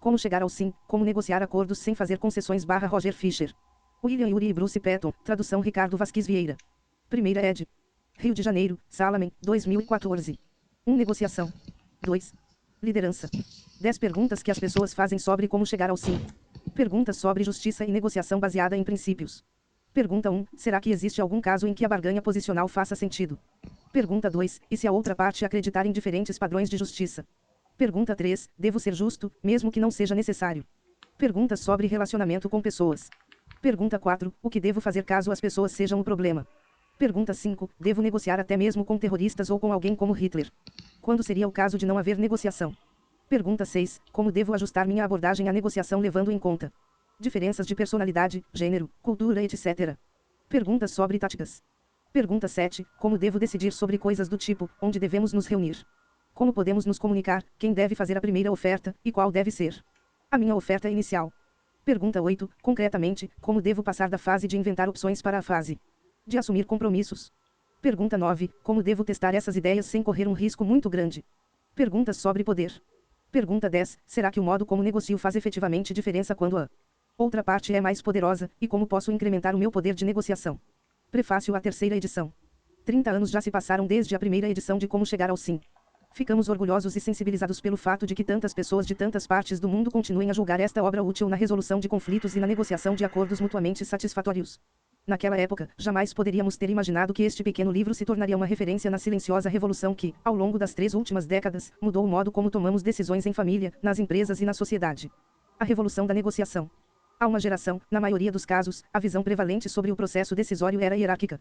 Como chegar ao sim, como negociar acordos sem fazer concessões. Roger Fischer. William Ury e Bruce Patton, tradução Ricardo Vasquez Vieira. Primeira ed. Rio de Janeiro, Salaman, 2014. 1. Negociação. 2. Liderança. 10 perguntas que as pessoas fazem sobre como chegar ao sim. Perguntas sobre justiça e negociação baseada em princípios. Pergunta 1. Será que existe algum caso em que a barganha posicional faça sentido? Pergunta 2. E se a outra parte acreditar em diferentes padrões de justiça? Pergunta 3. Devo ser justo, mesmo que não seja necessário? Perguntas sobre relacionamento com pessoas. Pergunta 4. O que devo fazer caso as pessoas sejam o problema? Pergunta 5. Devo negociar até mesmo com terroristas ou com alguém como Hitler? Quando seria o caso de não haver negociação? Pergunta 6. Como devo ajustar minha abordagem à negociação levando em conta diferenças de personalidade, gênero, cultura, etc. Perguntas sobre táticas. Pergunta 7. Como devo decidir sobre coisas do tipo, onde devemos nos reunir? Como podemos nos comunicar, quem deve fazer a primeira oferta, e qual deve ser a minha oferta inicial? Pergunta 8. Concretamente, como devo passar da fase de inventar opções para a fase de assumir compromissos? Pergunta 9. Como devo testar essas ideias sem correr um risco muito grande? Perguntas sobre poder. Pergunta 10. Será que o modo como negocio faz efetivamente diferença quando a outra parte é mais poderosa, e como posso incrementar o meu poder de negociação? Prefácio à terceira edição. 30 anos já se passaram desde a primeira edição de Como Chegar ao Sim. Ficamos orgulhosos e sensibilizados pelo fato de que tantas pessoas de tantas partes do mundo continuem a julgar esta obra útil na resolução de conflitos e na negociação de acordos mutuamente satisfatórios. Naquela época, jamais poderíamos ter imaginado que este pequeno livro se tornaria uma referência na silenciosa revolução que, ao longo das 3 últimas décadas, mudou o modo como tomamos decisões em família, nas empresas e na sociedade. A revolução da negociação. Há uma geração, na maioria dos casos, a visão prevalente sobre o processo decisório era hierárquica.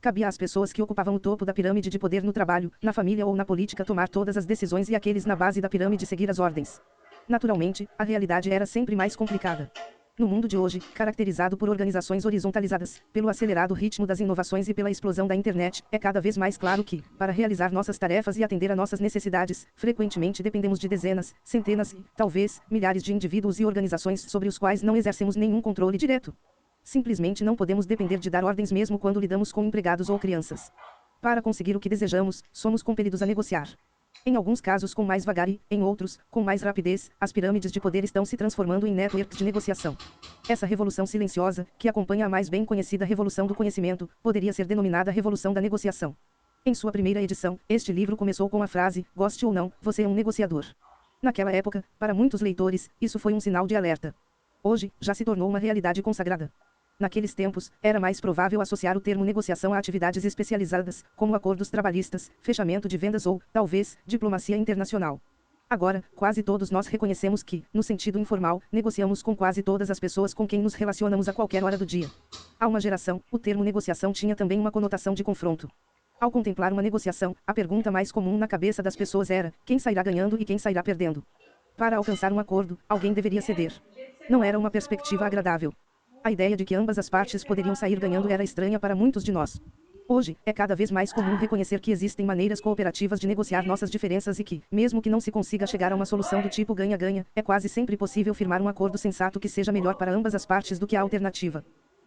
Cabia às pessoas que ocupavam o topo da pirâmide de poder no trabalho, na família ou na política tomar todas as decisões e aqueles na base da pirâmide seguir as ordens. Naturalmente, a realidade era sempre mais complicada. No mundo de hoje, caracterizado por organizações horizontalizadas, pelo acelerado ritmo das inovações e pela explosão da internet, é cada vez mais claro que, para realizar nossas tarefas e atender a nossas necessidades, frequentemente dependemos de dezenas, centenas e, talvez, milhares de indivíduos e organizações sobre os quais não exercemos nenhum controle direto. Simplesmente não podemos depender de dar ordens mesmo quando lidamos com empregados ou crianças. Para conseguir o que desejamos, somos compelidos a negociar. Em alguns casos com mais vagar e, em outros, com mais rapidez, as pirâmides de poder estão se transformando em networks de negociação. Essa revolução silenciosa, que acompanha a mais bem conhecida revolução do conhecimento, poderia ser denominada revolução da negociação. Em sua primeira edição, este livro começou com a frase, goste ou não, você é um negociador. Naquela época, para muitos leitores, isso foi um sinal de alerta. Hoje, já se tornou uma realidade consagrada. Naqueles tempos, era mais provável associar o termo negociação a atividades especializadas, como acordos trabalhistas, fechamento de vendas ou, talvez, diplomacia internacional. Agora, quase todos nós reconhecemos que, no sentido informal, negociamos com quase todas as pessoas com quem nos relacionamos a qualquer hora do dia. Há uma geração, o termo negociação tinha também uma conotação de confronto. Ao contemplar uma negociação, a pergunta mais comum na cabeça das pessoas era, quem sairá ganhando e quem sairá perdendo? Para alcançar um acordo, alguém deveria ceder. Não era uma perspectiva agradável. A ideia de que ambas as partes poderiam sair ganhando era estranha para muitos de nós. Hoje, é cada vez mais comum reconhecer que existem maneiras cooperativas de negociar nossas diferenças e que, mesmo que não se consiga chegar a uma solução do tipo ganha-ganha, é quase sempre possível firmar um acordo sensato que seja melhor para ambas as partes do que a alternativa.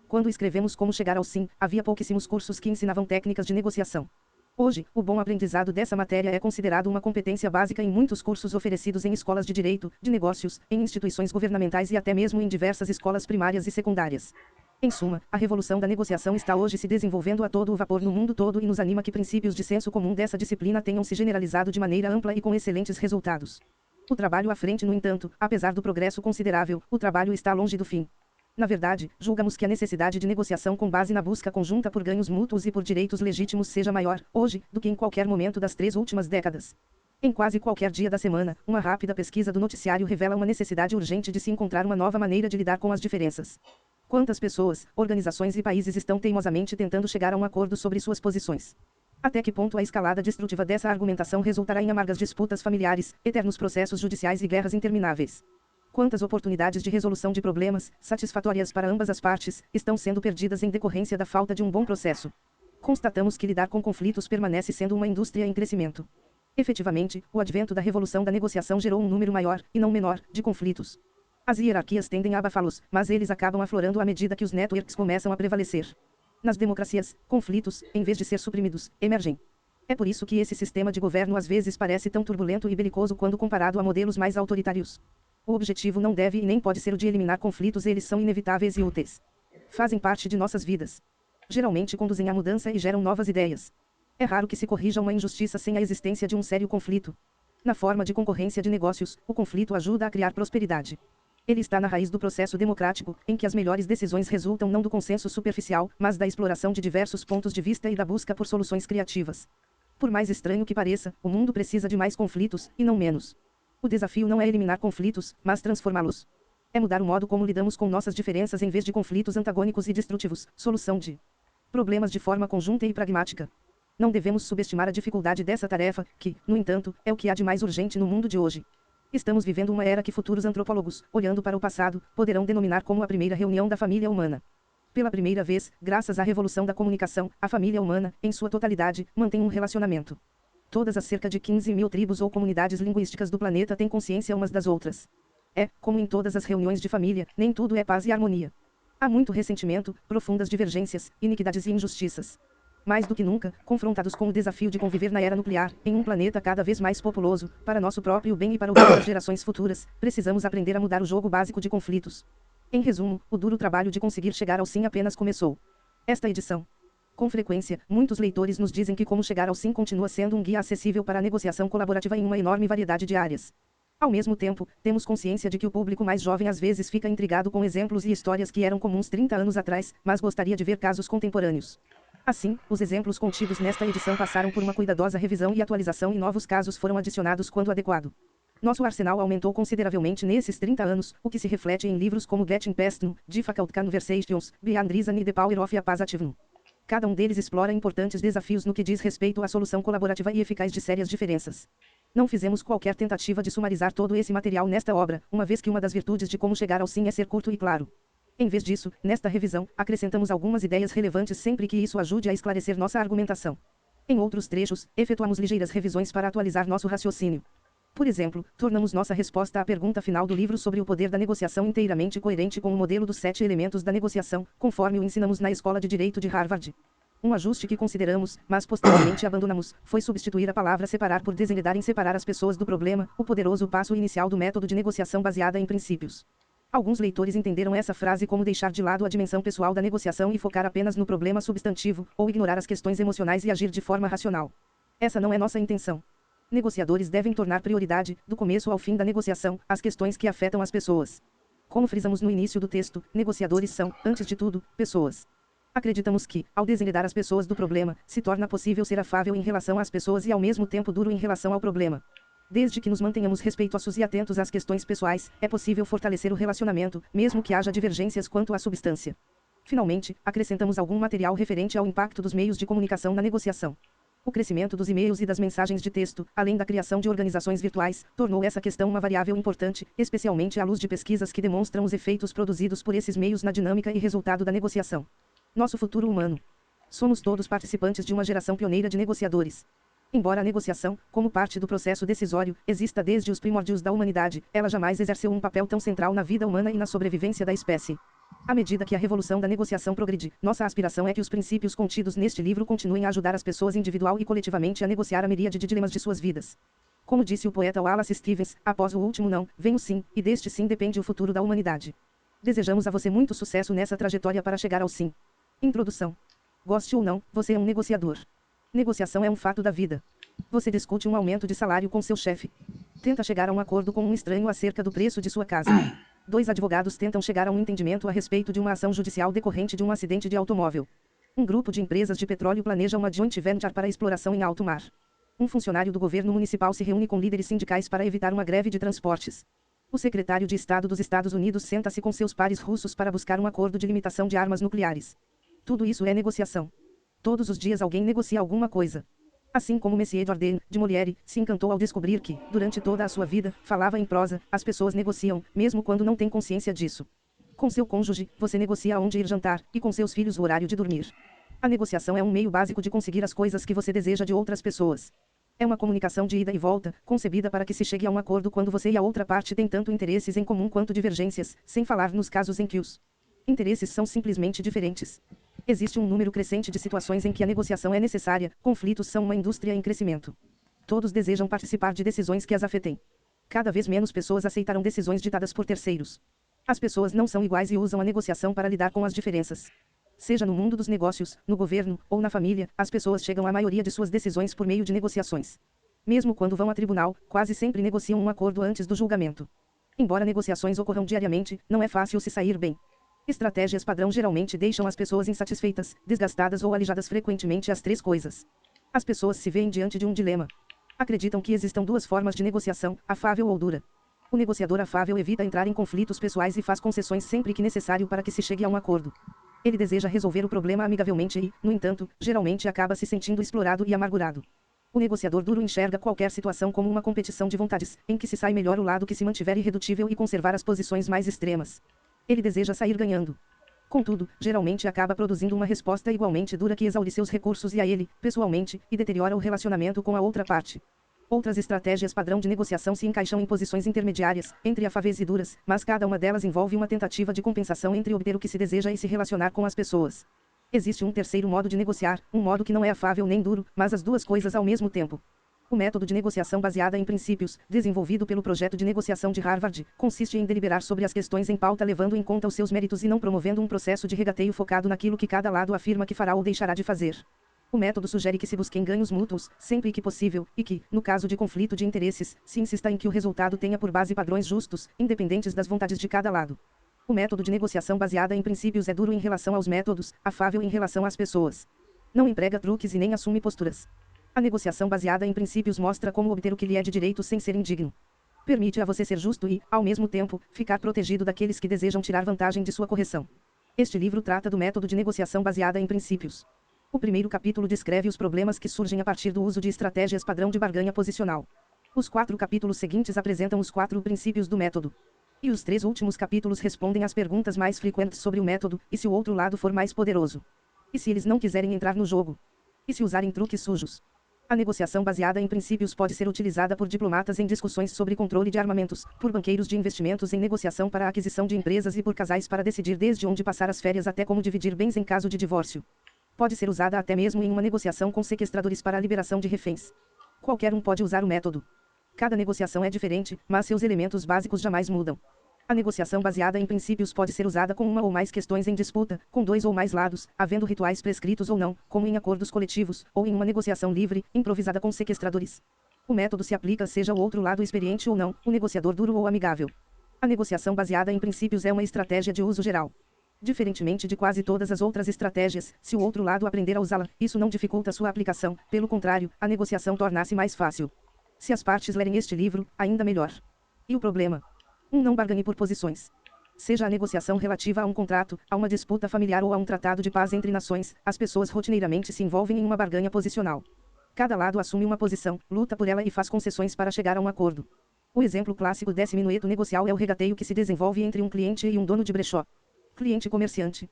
Quando escrevemos Como Chegar ao Sim, havia pouquíssimos cursos que ensinavam técnicas de negociação. Hoje, o bom aprendizado dessa matéria é considerado uma competência básica em muitos cursos oferecidos em escolas de direito, de negócios, em instituições governamentais e até mesmo em diversas escolas primárias e secundárias. Em suma, a revolução da negociação está hoje se desenvolvendo a todo o vapor no mundo todo e nos anima que princípios de senso comum dessa disciplina tenham se generalizado de maneira ampla e com excelentes resultados. O trabalho à frente, no entanto, apesar do progresso considerável, o trabalho está longe do fim. Na verdade, julgamos que a necessidade de negociação com base na busca conjunta por ganhos mútuos e por direitos legítimos seja maior, hoje, do que em qualquer momento das 3 últimas décadas. Em quase qualquer dia da semana, uma rápida pesquisa do noticiário revela uma necessidade urgente de se encontrar uma nova maneira de lidar com as diferenças. Quantas pessoas, organizações e países estão teimosamente tentando chegar a um acordo sobre suas posições? Até que ponto a escalada destrutiva dessa argumentação resultará em amargas disputas familiares, eternos processos judiciais e guerras intermináveis? Quantas oportunidades de resolução de problemas, satisfatórias para ambas as partes, estão sendo perdidas em decorrência da falta de um bom processo? Constatamos que lidar com conflitos permanece sendo uma indústria em crescimento. Efetivamente, o advento da revolução da negociação gerou um número maior, e não menor, de conflitos. As hierarquias tendem a abafá-los, mas eles acabam aflorando à medida que os networks começam a prevalecer. Nas democracias, conflitos, em vez de ser suprimidos, emergem. É por isso que esse sistema de governo às vezes parece tão turbulento e belicoso quando comparado a modelos mais autoritários. O objetivo não deve e nem pode ser o de eliminar conflitos, eles são inevitáveis e úteis. Fazem parte de nossas vidas. Geralmente conduzem à mudança e geram novas ideias. É raro que se corrija uma injustiça sem a existência de um sério conflito. Na forma de concorrência de negócios, o conflito ajuda a criar prosperidade. Ele está na raiz do processo democrático, em que as melhores decisões resultam não do consenso superficial, mas da exploração de diversos pontos de vista e da busca por soluções criativas. Por mais estranho que pareça, o mundo precisa de mais conflitos, e não menos. O desafio não é eliminar conflitos, mas transformá-los. É mudar o modo como lidamos com nossas diferenças em vez de conflitos antagônicos e destrutivos, solução de problemas de forma conjunta e pragmática. Não devemos subestimar a dificuldade dessa tarefa, que, no entanto, é o que há de mais urgente no mundo de hoje. Estamos vivendo uma era que futuros antropólogos, olhando para o passado, poderão denominar como a primeira reunião da família humana. Pela primeira vez, graças à revolução da comunicação, a família humana, em sua totalidade, mantém um relacionamento. Todas as cerca de 15.000 tribos ou comunidades linguísticas do planeta têm consciência umas das outras. É, como em todas as reuniões de família, nem tudo é paz e harmonia. Há muito ressentimento, profundas divergências, iniquidades e injustiças. Mais do que nunca, confrontados com o desafio de conviver na era nuclear, em um planeta cada vez mais populoso, para nosso próprio bem e para o bem das gerações futuras, precisamos aprender a mudar o jogo básico de conflitos. Em resumo, o duro trabalho de conseguir chegar ao sim apenas começou. Esta edição. Com frequência, muitos leitores nos dizem que Como Chegar ao Sim continua sendo um guia acessível para a negociação colaborativa em uma enorme variedade de áreas. Ao mesmo tempo, temos consciência de que o público mais jovem às vezes fica intrigado com exemplos e histórias que eram comuns 30 anos atrás, mas gostaria de ver casos contemporâneos. Assim, os exemplos contidos nesta edição passaram por uma cuidadosa revisão e atualização e novos casos foram adicionados quando adequado. Nosso arsenal aumentou consideravelmente nesses 30 anos, o que se reflete em livros como Getting Past No, Difficult Conversations, Beyond Reason e The Power of a Positive No. Cada um deles explora importantes desafios no que diz respeito à solução colaborativa e eficaz de sérias diferenças. Não fizemos qualquer tentativa de sumarizar todo esse material nesta obra, uma vez que uma das virtudes de Como Chegar ao Sim é ser curto e claro. Em vez disso, nesta revisão, acrescentamos algumas ideias relevantes sempre que isso ajude a esclarecer nossa argumentação. Em outros trechos, efetuamos ligeiras revisões para atualizar nosso raciocínio. Por exemplo, tornamos nossa resposta à pergunta final do livro sobre o poder da negociação inteiramente coerente com o modelo dos 7 elementos da negociação, conforme o ensinamos na Escola de Direito de Harvard. Um ajuste que consideramos, mas posteriormente abandonamos, foi substituir a palavra separar por desenredar em separar as pessoas do problema, o poderoso passo inicial do método de negociação baseada em princípios. Alguns leitores entenderam essa frase como deixar de lado a dimensão pessoal da negociação e focar apenas no problema substantivo, ou ignorar as questões emocionais e agir de forma racional. Essa não é nossa intenção. Negociadores devem tornar prioridade, do começo ao fim da negociação, as questões que afetam as pessoas. Como frisamos no início do texto, negociadores são, antes de tudo, pessoas. Acreditamos que, ao desenredar as pessoas do problema, se torna possível ser afável em relação às pessoas e ao mesmo tempo duro em relação ao problema. Desde que nos mantenhamos respeitosos e atentos às questões pessoais, é possível fortalecer o relacionamento, mesmo que haja divergências quanto à substância. Finalmente, acrescentamos algum material referente ao impacto dos meios de comunicação na negociação. O crescimento dos e-mails e das mensagens de texto, além da criação de organizações virtuais, tornou essa questão uma variável importante, especialmente à luz de pesquisas que demonstram os efeitos produzidos por esses meios na dinâmica e resultado da negociação. Nosso futuro humano. Somos todos participantes de uma geração pioneira de negociadores. Embora a negociação, como parte do processo decisório, exista desde os primórdios da humanidade, ela jamais exerceu um papel tão central na vida humana e na sobrevivência da espécie. À medida que a revolução da negociação progride, nossa aspiração é que os princípios contidos neste livro continuem a ajudar as pessoas individual e coletivamente a negociar a miríade de dilemas de suas vidas. Como disse o poeta Wallace Stevens, após o último não, vem o sim, e deste sim depende o futuro da humanidade. Desejamos a você muito sucesso nessa trajetória para chegar ao sim. Introdução. Goste ou não, você é um negociador. Negociação é um fato da vida. Você discute um aumento de salário com seu chefe. Tenta chegar a um acordo com um estranho acerca do preço de sua casa. 2 advogados tentam chegar a um entendimento a respeito de uma ação judicial decorrente de um acidente de automóvel. Um grupo de empresas de petróleo planeja uma joint venture para exploração em alto mar. Um funcionário do governo municipal se reúne com líderes sindicais para evitar uma greve de transportes. O secretário de Estado dos Estados Unidos senta-se com seus pares russos para buscar um acordo de limitação de armas nucleares. Tudo isso é negociação. Todos os dias alguém negocia alguma coisa. Assim como Messier Jordan, de Molière, se encantou ao descobrir que, durante toda a sua vida, falava em prosa, as pessoas negociam, mesmo quando não têm consciência disso. Com seu cônjuge, você negocia aonde ir jantar, e com seus filhos o horário de dormir. A negociação é um meio básico de conseguir as coisas que você deseja de outras pessoas. É uma comunicação de ida e volta, concebida para que se chegue a um acordo quando você e a outra parte têm tanto interesses em comum quanto divergências, sem falar nos casos em que os interesses são simplesmente diferentes. Existe um número crescente de situações em que a negociação é necessária, conflitos são uma indústria em crescimento. Todos desejam participar de decisões que as afetem. Cada vez menos pessoas aceitarão decisões ditadas por terceiros. As pessoas não são iguais e usam a negociação para lidar com as diferenças. Seja no mundo dos negócios, no governo, ou na família, as pessoas chegam à maioria de suas decisões por meio de negociações. Mesmo quando vão a tribunal, quase sempre negociam um acordo antes do julgamento. Embora negociações ocorram diariamente, não é fácil se sair bem. Estratégias padrão geralmente deixam as pessoas insatisfeitas, desgastadas ou alijadas, frequentemente as três coisas. As pessoas se veem diante de um dilema. Acreditam que existam duas formas de negociação, afável ou dura. O negociador afável evita entrar em conflitos pessoais e faz concessões sempre que necessário para que se chegue a um acordo. Ele deseja resolver o problema amigavelmente e, no entanto, geralmente acaba se sentindo explorado e amargurado. O negociador duro enxerga qualquer situação como uma competição de vontades, em que se sai melhor o lado que se mantiver irredutível e conservar as posições mais extremas. Ele deseja sair ganhando. Contudo, geralmente acaba produzindo uma resposta igualmente dura que exaure seus recursos e a ele, pessoalmente, e deteriora o relacionamento com a outra parte. Outras estratégias padrão de negociação se encaixam em posições intermediárias, entre afáveis e duras, mas cada uma delas envolve uma tentativa de compensação entre obter o que se deseja e se relacionar com as pessoas. Existe um terceiro modo de negociar, um modo que não é afável nem duro, mas as duas coisas ao mesmo tempo. O método de negociação baseada em princípios, desenvolvido pelo projeto de negociação de Harvard, consiste em deliberar sobre as questões em pauta levando em conta os seus méritos e não promovendo um processo de regateio focado naquilo que cada lado afirma que fará ou deixará de fazer. O método sugere que se busquem ganhos mútuos, sempre que possível, e que, no caso de conflito de interesses, se insista em que o resultado tenha por base padrões justos, independentes das vontades de cada lado. O método de negociação baseada em princípios é duro em relação aos métodos, afável em relação às pessoas. Não emprega truques e nem assume posturas. A negociação baseada em princípios mostra como obter o que lhe é de direito sem ser indigno. Permite a você ser justo e, ao mesmo tempo, ficar protegido daqueles que desejam tirar vantagem de sua correção. Este livro trata do método de negociação baseada em princípios. O primeiro capítulo descreve os problemas que surgem a partir do uso de estratégias padrão de barganha posicional. Os 4 capítulos seguintes apresentam os 4 princípios do método. E os 3 últimos capítulos respondem às perguntas mais frequentes sobre o método, e se o outro lado for mais poderoso. E se eles não quiserem entrar no jogo? E se usarem truques sujos? A negociação baseada em princípios pode ser utilizada por diplomatas em discussões sobre controle de armamentos, por banqueiros de investimentos em negociação para a aquisição de empresas e por casais para decidir desde onde passar as férias até como dividir bens em caso de divórcio. Pode ser usada até mesmo em uma negociação com sequestradores para a liberação de reféns. Qualquer um pode usar o método. Cada negociação é diferente, mas seus elementos básicos jamais mudam. A negociação baseada em princípios pode ser usada com uma ou mais questões em disputa, com 2 ou mais lados, havendo rituais prescritos ou não, como em acordos coletivos, ou em uma negociação livre, improvisada com sequestradores. O método se aplica seja o outro lado experiente ou não, o negociador duro ou amigável. A negociação baseada em princípios é uma estratégia de uso geral. Diferentemente de quase todas as outras estratégias, se o outro lado aprender a usá-la, isso não dificulta sua aplicação, pelo contrário, a negociação torna-se mais fácil. Se as partes lerem este livro, ainda melhor. E o problema? Não barganhe por posições. Seja a negociação relativa a um contrato, a uma disputa familiar ou a um tratado de paz entre nações, as pessoas rotineiramente se envolvem em uma barganha posicional. Cada lado assume uma posição, luta por ela e faz concessões para chegar a um acordo. O exemplo clássico desse minueto negocial é o regateio que se desenvolve entre um cliente e um dono de brechó. Cliente comerciante.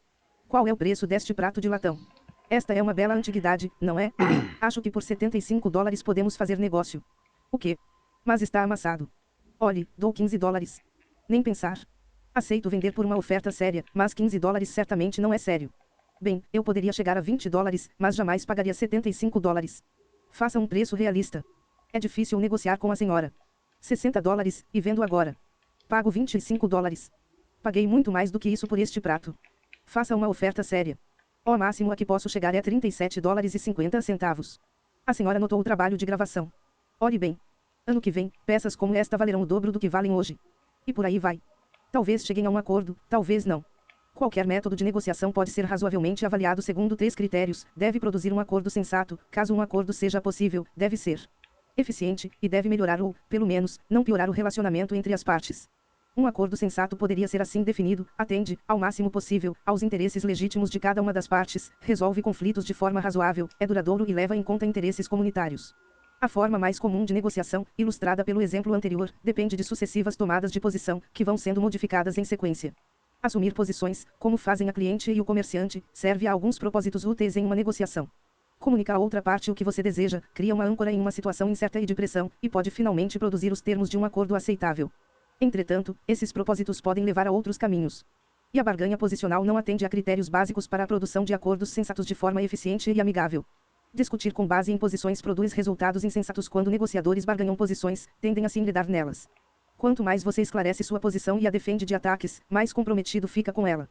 Qual é o preço deste prato de latão? Esta é uma bela antiguidade, não é? Acho que por $75 podemos fazer negócio. O quê? Mas está amassado. Olhe, dou $15. Nem pensar. Aceito vender por uma oferta séria, mas $15 certamente não é sério. Bem, eu poderia chegar a $20, mas jamais pagaria $75. Faça um preço realista. É difícil negociar com a senhora. $60, e vendo agora. Pago $25. Paguei muito mais do que isso por este prato. Faça uma oferta séria. O máximo a que posso chegar é $37,50. A senhora notou o trabalho de gravação. Olhe bem. Ano que vem, peças como esta valerão o dobro do que valem hoje. E por aí vai. Talvez cheguem a um acordo, talvez não. Qualquer método de negociação pode ser razoavelmente avaliado segundo 3 critérios: deve produzir um acordo sensato, caso um acordo seja possível, deve ser eficiente, e deve melhorar ou, pelo menos, não piorar o relacionamento entre as partes. Um acordo sensato poderia ser assim definido: atende, ao máximo possível, aos interesses legítimos de cada uma das partes, resolve conflitos de forma razoável, é duradouro e leva em conta interesses comunitários. A forma mais comum de negociação, ilustrada pelo exemplo anterior, depende de sucessivas tomadas de posição, que vão sendo modificadas em sequência. Assumir posições, como fazem a cliente e o comerciante, serve a alguns propósitos úteis em uma negociação. Comunica à outra parte o que você deseja, cria uma âncora em uma situação incerta e de pressão, e pode finalmente produzir os termos de um acordo aceitável. Entretanto, esses propósitos podem levar a outros caminhos. E a barganha posicional não atende a critérios básicos para a produção de acordos sensatos de forma eficiente e amigável. Discutir com base em posições produz resultados insensatos quando negociadores barganham posições, tendem a se enredar nelas. Quanto mais você esclarece sua posição e a defende de ataques, mais comprometido fica com ela.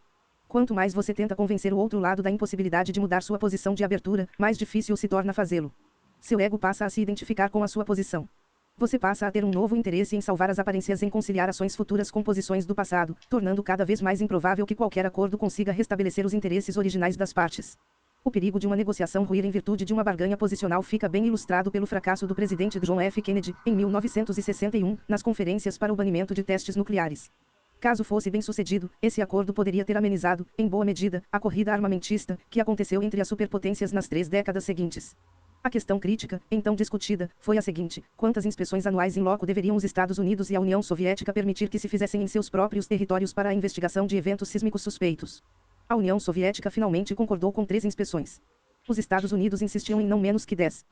Quanto mais você tenta convencer o outro lado da impossibilidade de mudar sua posição de abertura, mais difícil se torna fazê-lo. Seu ego passa a se identificar com a sua posição. Você passa a ter um novo interesse em salvar as aparências em conciliar ações futuras com posições do passado, tornando cada vez mais improvável que qualquer acordo consiga restabelecer os interesses originais das partes. O perigo de uma negociação ruir em virtude de uma barganha posicional fica bem ilustrado pelo fracasso do presidente John F. Kennedy, em 1961, nas conferências para o banimento de testes nucleares. Caso fosse bem sucedido, esse acordo poderia ter amenizado, em boa medida, a corrida armamentista, que aconteceu entre as superpotências nas 3 décadas seguintes. A questão crítica, então discutida, foi a seguinte: quantas inspeções anuais em loco deveriam os Estados Unidos e a União Soviética permitir que se fizessem em seus próprios territórios para a investigação de eventos sísmicos suspeitos? A União Soviética finalmente concordou com 3 inspeções. Os Estados Unidos insistiam em não menos que 10.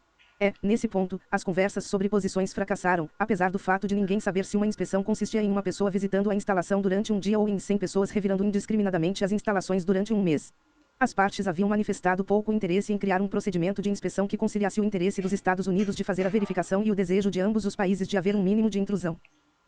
Nesse ponto, as conversas sobre posições fracassaram, apesar do fato de ninguém saber se uma inspeção consistia em uma pessoa visitando a instalação durante um dia ou em 100 pessoas revirando indiscriminadamente as instalações durante um mês. As partes haviam manifestado pouco interesse em criar um procedimento de inspeção que conciliasse o interesse dos Estados Unidos de fazer a verificação e o desejo de ambos os países de haver um mínimo de intrusão.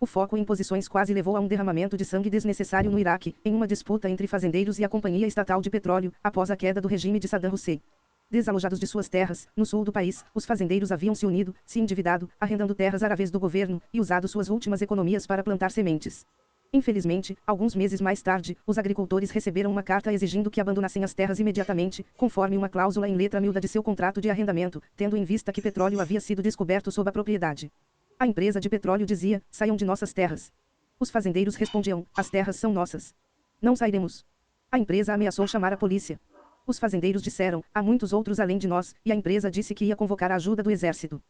O foco em posições quase levou a um derramamento de sangue desnecessário no Iraque, em uma disputa entre fazendeiros e a Companhia Estatal de Petróleo, após a queda do regime de Saddam Hussein. Desalojados de suas terras, no sul do país, os fazendeiros haviam se unido, se endividado, arrendando terras árabes do governo, e usado suas últimas economias para plantar sementes. Infelizmente, alguns meses mais tarde, os agricultores receberam uma carta exigindo que abandonassem as terras imediatamente, conforme uma cláusula em letra miúda de seu contrato de arrendamento, tendo em vista que petróleo havia sido descoberto sob a propriedade. A empresa de petróleo dizia: saiam de nossas terras. Os fazendeiros respondiam: as terras são nossas. Não sairemos. A empresa ameaçou chamar a polícia. Os fazendeiros disseram: há muitos outros além de nós, e a empresa disse que ia convocar a ajuda do exército.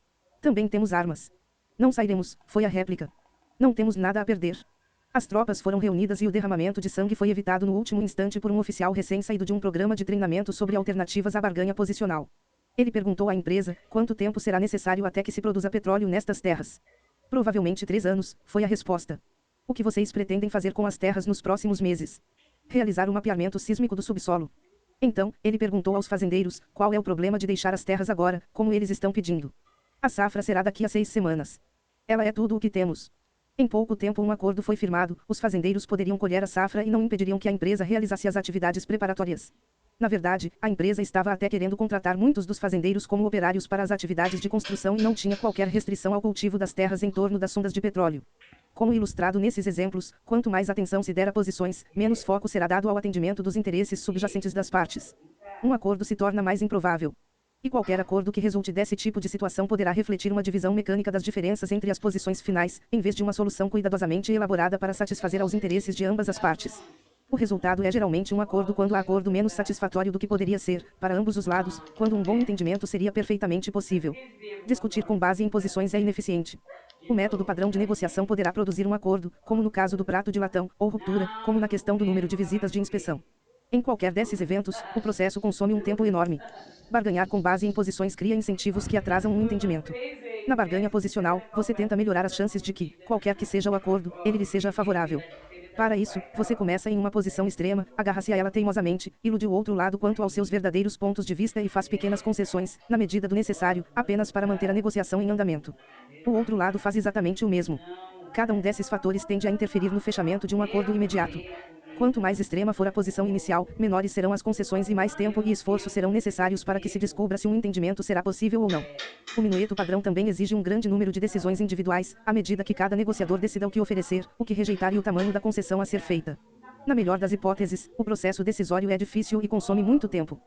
Também temos armas. Não sairemos, foi a réplica. Não temos nada a perder. As tropas foram reunidas e o derramamento de sangue foi evitado no último instante por um oficial recém-saído de um programa de treinamento sobre alternativas à barganha posicional. Ele perguntou à empresa: quanto tempo será necessário até que se produza petróleo nestas terras? Provavelmente 3 anos, foi a resposta. O que vocês pretendem fazer com as terras nos próximos meses? Realizar um mapeamento sísmico do subsolo. Então, ele perguntou aos fazendeiros: qual é o problema de deixar as terras agora, como eles estão pedindo? A safra será daqui a 6 semanas. Ela é tudo o que temos. Em pouco tempo um acordo foi firmado, os fazendeiros poderiam colher a safra e não impediriam que a empresa realizasse as atividades preparatórias. Na verdade, a empresa estava até querendo contratar muitos dos fazendeiros como operários para as atividades de construção e não tinha qualquer restrição ao cultivo das terras em torno das sondas de petróleo. Como ilustrado nesses exemplos, quanto mais atenção se der a posições, menos foco será dado ao atendimento dos interesses subjacentes das partes. Um acordo se torna mais improvável. E qualquer acordo que resulte desse tipo de situação poderá refletir uma divisão mecânica das diferenças entre as posições finais, em vez de uma solução cuidadosamente elaborada para satisfazer aos interesses de ambas as partes. O resultado é geralmente um acordo quando há acordo menos satisfatório do que poderia ser, para ambos os lados, quando um bom entendimento seria perfeitamente possível. Discutir com base em posições é ineficiente. O método padrão de negociação poderá produzir um acordo, como no caso do prato de latão, ou ruptura, como na questão do número de visitas de inspeção. Em qualquer desses eventos, o processo consome um tempo enorme. Barganhar com base em posições cria incentivos que atrasam um entendimento. Na barganha posicional, você tenta melhorar as chances de que, qualquer que seja o acordo, ele lhe seja favorável. Para isso, você começa em uma posição extrema, agarra-se a ela teimosamente, ilude o outro lado quanto aos seus verdadeiros pontos de vista e faz pequenas concessões, na medida do necessário, apenas para manter a negociação em andamento. O outro lado faz exatamente o mesmo. Cada um desses fatores tende a interferir no fechamento de um acordo imediato. Quanto mais extrema for a posição inicial, menores serão as concessões e mais tempo e esforço serão necessários para que se descubra se um entendimento será possível ou não. O minueto padrão também exige um grande número de decisões individuais, à medida que cada negociador decida o que oferecer, o que rejeitar e o tamanho da concessão a ser feita. Na melhor das hipóteses, o processo decisório é difícil e consome muito tempo.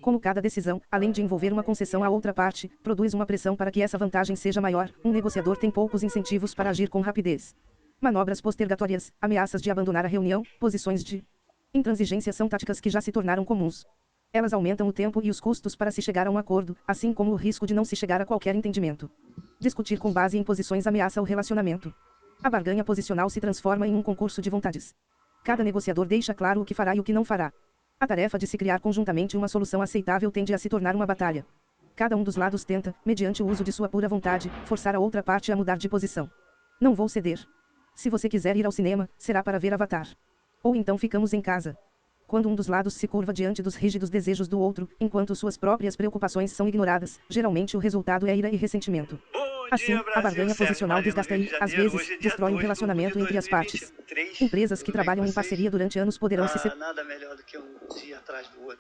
Como cada decisão, além de envolver uma concessão à outra parte, produz uma pressão para que essa vantagem seja maior, um negociador tem poucos incentivos para agir com rapidez. Manobras postergatórias, ameaças de abandonar a reunião, posições de intransigência são táticas que já se tornaram comuns. Elas aumentam o tempo e os custos para se chegar a um acordo, assim como o risco de não se chegar a qualquer entendimento. Discutir com base em posições ameaça o relacionamento. A barganha posicional se transforma em um concurso de vontades. Cada negociador deixa claro o que fará e o que não fará. A tarefa de se criar conjuntamente uma solução aceitável tende a se tornar uma batalha. Cada um dos lados tenta, mediante o uso de sua pura vontade, forçar a outra parte a mudar de posição. Não vou ceder. Se você quiser ir ao cinema, será para ver Avatar. Ou então ficamos em casa. Quando um dos lados se curva diante dos rígidos desejos do outro, enquanto suas próprias preocupações são ignoradas, geralmente o resultado é ira e ressentimento. Assim, a barganha posicional desgasta e, às vezes, destrói o relacionamento entre as partes. Empresas que trabalham em parceria durante anos poderão se separar. Nada melhor do que um dia atrás do outro.